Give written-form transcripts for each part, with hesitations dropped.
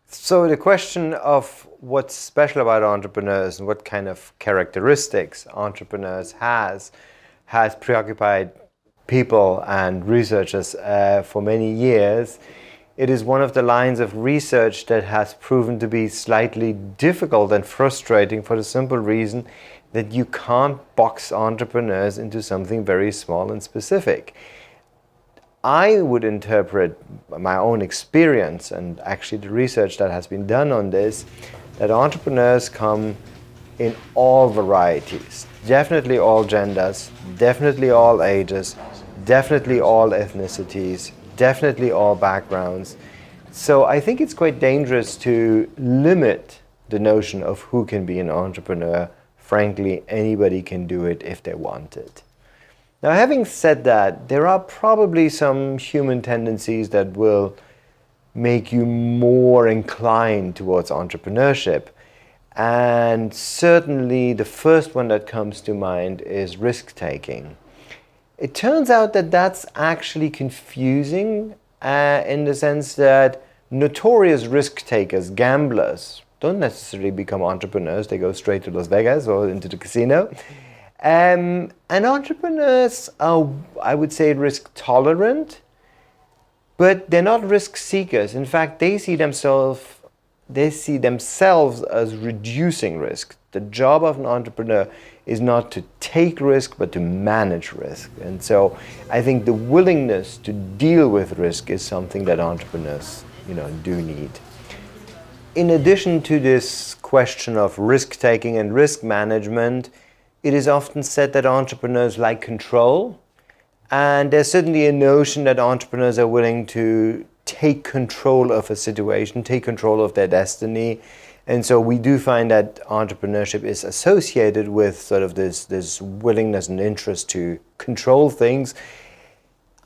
So the question of what's special about entrepreneurs and what kind of characteristics entrepreneurs has preoccupied people and researchers for many years. It is one of the lines of research that has proven to be slightly difficult and frustrating for the simple reason that you can't box entrepreneurs into something very small and specific. I would interpret my own experience and actually the research that has been done on this, that entrepreneurs come in all varieties, definitely all genders, definitely all ages, definitely all ethnicities, definitely all backgrounds. So I think it's quite dangerous to limit the notion of who can be an entrepreneur. Frankly, anybody can do it if they want it. Now, having said that, there are probably some human tendencies that will make you more inclined towards entrepreneurship. And certainly the first one that comes to mind is risk-taking. It turns out that that's actually confusing in the sense that notorious risk-takers, gamblers, don't necessarily become entrepreneurs. They go straight to Las Vegas or into the casino. And entrepreneurs are, I would say, risk tolerant, but they're not risk seekers. In fact, they see themselves as reducing risk. The job of an entrepreneur is not to take risk, but to manage risk. And so I think the willingness to deal with risk is something that entrepreneurs, do need. In addition to this question of risk-taking and risk management, it is often said that entrepreneurs like control, and there's certainly a notion that entrepreneurs are willing to take control of a situation, take control of their destiny. And so we do find that entrepreneurship is associated with sort of this willingness and interest to control things.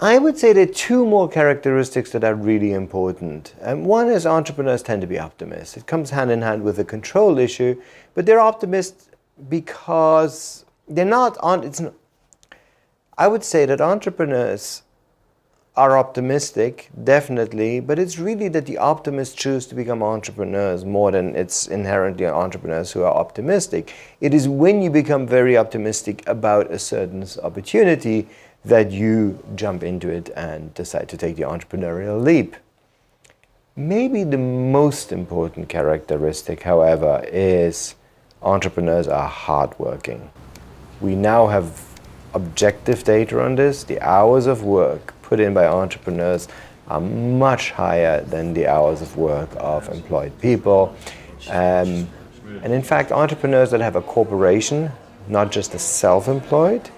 I would say there are two more characteristics that are really important. One is entrepreneurs tend to be optimists. It comes hand in hand with the control issue, but they're optimists because they're not on. I would say that entrepreneurs are optimistic, definitely, but it's really that the optimists choose to become entrepreneurs more than it's inherently entrepreneurs who are optimistic. It is when you become very optimistic about a certain opportunity that you jump into it and decide to take the entrepreneurial leap. Maybe the most important characteristic, however, is entrepreneurs are hardworking. We now have objective data on this. The hours of work put in by entrepreneurs are much higher than the hours of work of employed people. And in fact, entrepreneurs that have a corporation, not just the self-employed,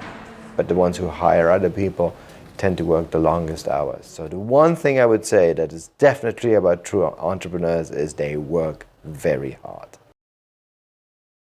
but the ones who hire other people, tend to work the longest hours. So the one thing I would say that is definitely about true entrepreneurs is they work very hard.